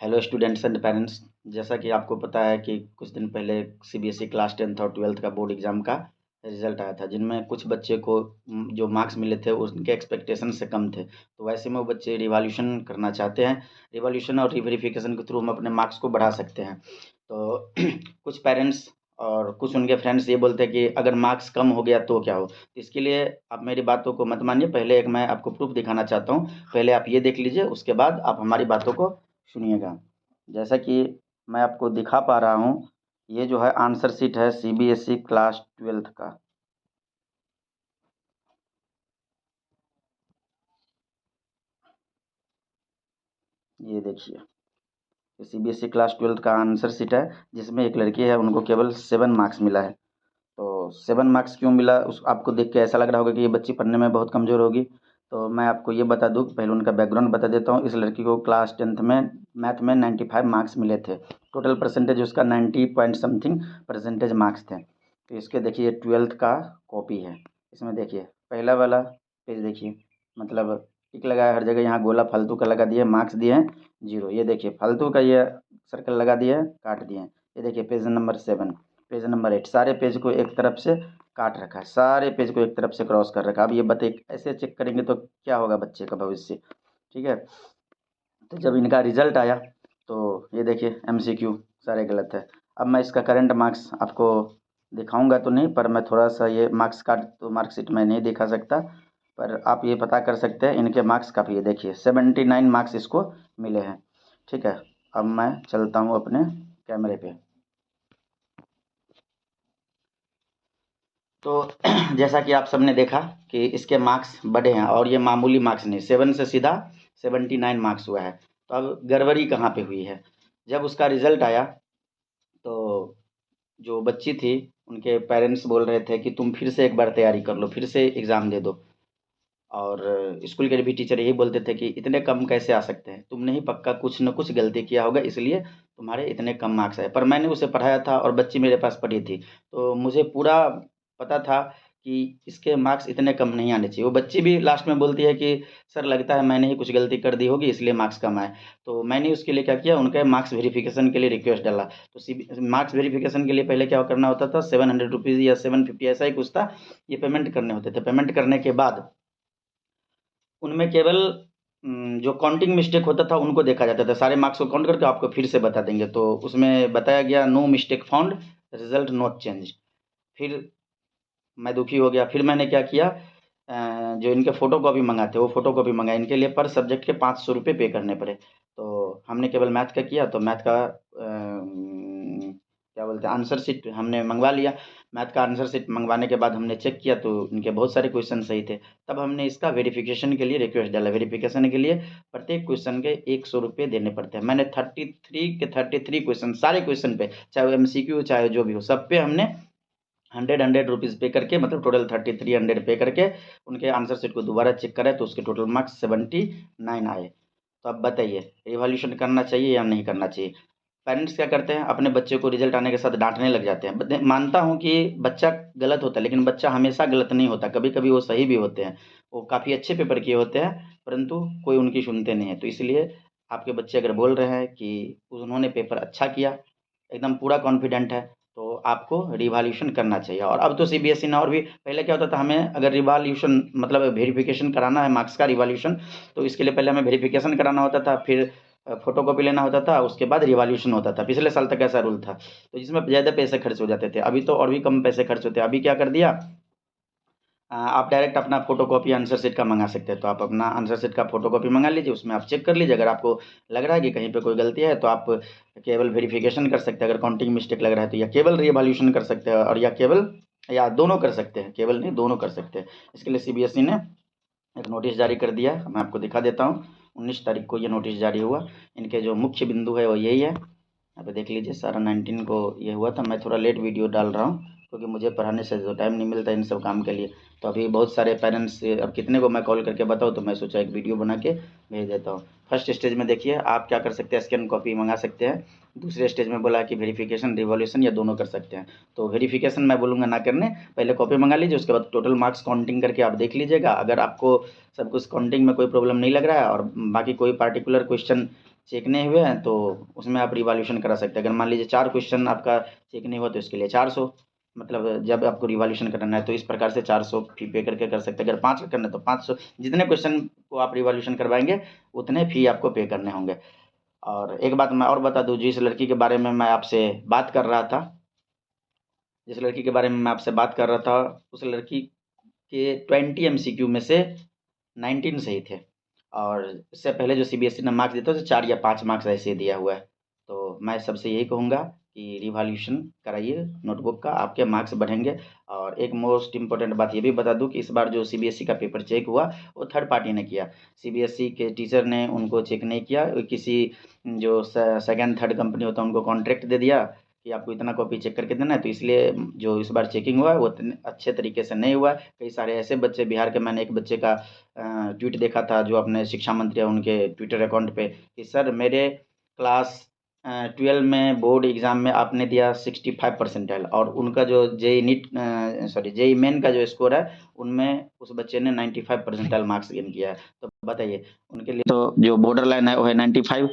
Hello students and parents. जैसा कि आपको पता है कि कुछ दिन पहले सीबीएसई क्लास 10th और 12th का बोर्ड एग्ज़ाम का रिज़ल्ट आया था, जिनमें कुछ बच्चे को जो मार्क्स मिले थे उनके एक्सपेक्टेशन से कम थे। तो वैसे में वो बच्चे रिवॉल्यूशन करना चाहते हैं। रिवॉल्यूशन और रीवेरिफिकेशन के थ्रू हम अपने मार्क्स को बढ़ा सकते हैं। तो कुछ पेरेंट्स और कुछ उनके फ्रेंड्स ये बोलते हैं कि अगर मार्क्स कम हो गया तो क्या हो। तो इसके लिए आप मेरी बातों को मत मानिए। पहले एक मैं आपको प्रूफ दिखाना चाहता हूँ। पहले आप ये देख लीजिए, उसके बाद आप हमारी बातों को सुनिएगा। जैसा कि मैं आपको दिखा पा रहा हूँ, ये जो है आंसर शीट है सीबीएसई क्लास 12th का। ये देखिए, ये सीबीएसई क्लास 12th का आंसर शीट है, जिसमें एक लड़की है, उनको केवल 7 मार्क्स मिला है। तो 7 मार्क्स क्यों मिला, उस आपको देख के ऐसा लग रहा होगा कि ये बच्ची पढ़ने में बहुत कमज़ोर होगी। तो मैं आपको ये बता दूँ, पहले उनका बैकग्राउंड बता देता हूँ। इस लड़की को क्लास 10th में मैथ में 95 मार्क्स मिले थे। टोटल परसेंटेज उसका 90 पॉइंट समथिंग परसेंटेज मार्क्स थे। तो इसके देखिए 12th का कॉपी है। इसमें देखिए पहला वाला पेज देखिए, मतलब टिक लगाया हर जगह, यहाँ गोला फालतू का लगा दिए, मार्क्स दिए हैं 0। ये देखिए फालतू का ये सर्कल लगा दिया है, काट दिए हैं। ये देखिए पेज नंबर 7, पेज नंबर 8, सारे पेज को एक तरफ से काट रखा है, सारे पेज को एक तरफ से क्रॉस कर रखा है। अब ये बताइए ऐसे चेक करेंगे तो क्या होगा बच्चे का भविष्य। ठीक है, तो जब इनका रिजल्ट आया तो ये देखिए एमसीक्यू सारे गलत है। अब मैं इसका करंट मार्क्स आपको दिखाऊंगा तो नहीं, पर मैं थोड़ा सा ये मार्क्स कार्ड तो मार्कशीट में नहीं दिखा सकता, पर आप ये पता कर सकते हैं इनके मार्क्स काफ़ी है। देखिए 79 मार्क्स इसको मिले हैं। ठीक है, अब मैं चलता हूँ अपने कैमरे पे। तो जैसा कि आप सबने देखा कि इसके मार्क्स बढ़े हैं, और ये मामूली मार्क्स नहीं, 7 से सीधा 79 मार्क्स हुआ है। तो अब गड़बड़ी कहाँ पे हुई है। जब उसका रिजल्ट आया तो जो बच्ची थी, उनके पेरेंट्स बोल रहे थे कि तुम फिर से एक बार तैयारी कर लो, फिर से एग्ज़ाम दे दो। और स्कूल के भी टीचर यही बोलते थे कि इतने कम कैसे आ सकते हैं, तुमने ही पक्का कुछ न कुछ गलती किया होगा, इसलिए तुम्हारे इतने कम मार्क्स आए। पर मैंने उसे पढ़ाया था और बच्ची मेरे पास पढ़ी थी, तो मुझे पूरा पता था कि इसके मार्क्स इतने कम नहीं आने चाहिए। वो बच्ची भी लास्ट में बोलती है कि सर लगता है मैंने ही कुछ गलती कर दी होगी, इसलिए मार्क्स कम आए। तो मैंने उसके लिए क्या किया, उनके मार्क्स वेरिफिकेशन के लिए रिक्वेस्ट डाला। तो मार्क्स वेरिफिकेशन के लिए पहले क्या करना होता था, 700 रुपीज़ या 750 ऐसा ही कुछ था, ये पेमेंट करने होते थे। पेमेंट करने के बाद उनमें केवल जो काउंटिंग मिस्टेक होता था उनको देखा जाता था। सारे मार्क्स को काउंट करके आपको फिर से बता देंगे। तो उसमें बताया गया no mistake found, result not change. फिर मैं दुखी हो गया। फिर मैंने क्या किया, जो इनके फ़ोटो कॉपी मंगाते वो फ़ोटो कॉपी मंगाए। इनके लिए पर सब्जेक्ट के 500 रुपये पे करने पड़े। तो हमने केवल मैथ का किया, तो मैथ का क्या बोलते हैं, आंसर शीट हमने मंगवा लिया। मैथ का आंसर शीट मंगवाने के बाद हमने चेक किया तो इनके बहुत सारे क्वेश्चन सही थे। तब हमने इसका वेरिफिकेशन के लिए रिक्वेस्ट डाला। वेरिफिकेशन के लिए प्रत्येक क्वेश्चन के 100 रुपये देने पड़ते हैं। मैंने 33 के 33 क्वेश्चन, सारे क्वेश्चन पे, चाहे वो एमसीक्यू चाहे जो भी हो, सब पे हमने 100 पे करके, मतलब टोटल 3300 पे करके उनके आंसर शीट को दोबारा चेक करें तो उसके टोटल मार्क्स 79 आए। तो अब बताइए रिवॉल्यूशन करना चाहिए या नहीं करना चाहिए। पेरेंट्स क्या करते हैं, अपने बच्चे को रिजल्ट आने के साथ डांटने लग जाते हैं। मानता हूँ कि बच्चा गलत होता है, लेकिन बच्चा हमेशा गलत नहीं होता, कभी कभी वो सही भी होते हैं। वो काफ़ी अच्छे पेपर किए होते हैं, परंतु कोई उनकी सुनते नहीं है। तो इसलिए आपके बच्चे अगर बोल रहे हैं कि उन्होंने पेपर अच्छा किया, एकदम पूरा कॉन्फिडेंट है, तो आपको रिवॉल्यूशन करना चाहिए। और अब तो सीबीएसई ने और भी, पहले क्या होता था, हमें अगर रिवॉल्यूशन मतलब वेरिफिकेशन कराना है मार्क्स का रिवॉल्यूशन, तो इसके लिए पहले हमें वेरिफिकेशन कराना होता था, फिर फोटोकॉपी लेना होता था, उसके बाद रिवॉल्यूशन होता था। पिछले साल तक ऐसा रूल था, तो जिसमें ज़्यादा पैसे खर्च हो जाते थे। अभी तो और भी कम पैसे खर्च होते हैं। अभी क्या कर दिया, आप डायरेक्ट अपना फ़ोटोकॉपी आंसर शीट का मंगा सकते हैं। तो आप अपना आंसर शीट का फ़ोटोकॉपी मंगा लीजिए, उसमें आप चेक कर लीजिए। अगर आपको लग रहा है कि कहीं पे कोई गलती है तो आप केवल वेरिफिकेशन कर सकते हैं। अगर काउंटिंग मिस्टेक लग रहा है तो या केवल रिवॉल्यूशन कर सकते हैं, और या केवल या दोनों कर सकते हैं, केवल नहीं दोनों कर सकते हैं। इसके लिए सीबीएसई ने एक नोटिस जारी कर दिया है, मैं आपको दिखा देता हूँ। 19 तारीख को ये नोटिस जारी हुआ। इनके जो मुख्य बिंदु है वो यही है, यहाँ पे देख लीजिए। सारा 19 को ये हुआ था। मैं थोड़ा लेट वीडियो डाल रहा हूँ क्योंकि मुझे पढ़ाने से जो टाइम नहीं मिलता इन सब काम के लिए। तो अभी बहुत सारे पेरेंट्स, अब कितने को मैं कॉल करके बताऊँ, तो मैं सोचा एक वीडियो बना के भेज देता हूँ। फर्स्ट स्टेज में देखिए आप क्या कर सकते हैं, स्कैन कॉपी मंगा सकते हैं। दूसरे स्टेज में बोला कि वेरिफिकेशन रिवॉल्यूशन या दोनों कर सकते हैं। तो वेरिफिकेशन मैं बोलूँगा ना करने, पहले कॉपी मंगा लीजिए, उसके बाद टोटल मार्क्स काउंटिंग करके आप देख लीजिएगा। अगर आपको सब कुछ काउंटिंग में कोई प्रॉब्लम नहीं लग रहा है और बाकी कोई पार्टिकुलर क्वेश्चन चेक नहीं हुए हैं तो उसमें आप रिवॉल्यूशन करा सकते हैं। अगर मान लीजिए 4 क्वेश्चन आपका चेक नहीं हुआ तो इसके लिए 400, मतलब जब आपको रिवॉल्यूशन करना है तो इस प्रकार से 400 फी पे करके कर सकते हैं। अगर 5 का करना है तो 500, जितने क्वेश्चन को आप रिवॉल्यूशन करवाएंगे उतने फी आपको पे करने होंगे। और एक बात मैं और बता दूं, जिस लड़की के बारे में मैं आपसे बात कर रहा था, जिस लड़की के बारे में मैं आपसे बात कर रहा था, उस लड़की के 20 एमसीक्यू में से 19 सही थे। और इससे पहले जो सीबीएसई ने मार्क्स देता है तो 4 या 5 मार्क्स ऐसे ही दिया हुआ है। तो मैं सबसे यही कहूँगा कि रिवॉल्यूशन कराइए नोटबुक का, आपके मार्क्स बढ़ेंगे। और एक मोस्ट इम्पोर्टेंट बात ये भी बता दूं कि इस बार जो सीबीएसई का पेपर चेक हुआ वो थर्ड पार्टी ने किया, सीबीएसई के टीचर ने उनको चेक नहीं किया। वो किसी जो सेकंड थर्ड कंपनी होता है उनको कॉन्ट्रैक्ट दे दिया कि आपको इतना कॉपी चेक करके देना है। तो इसलिए जो इस बार चेकिंग हुआ है वो इतने अच्छे तरीके से नहीं हुआ है। कई सारे ऐसे बच्चे बिहार के, मैंने एक बच्चे का ट्वीट देखा था जो अपने शिक्षा मंत्री है उनके ट्विटर अकाउंट पे, कि सर मेरे क्लास 12 में बोर्ड एग्ज़ाम में आपने दिया 65 परसेंटाइल, और उनका जो जेई नीट सॉरी जेई मेन का जो स्कोर है उनमें उस बच्चे ने 95 परसेंटाइल मार्क्स गेन किया है। तो बताइए, उनके लिए तो जो बॉर्डर लाइन है वो है 95।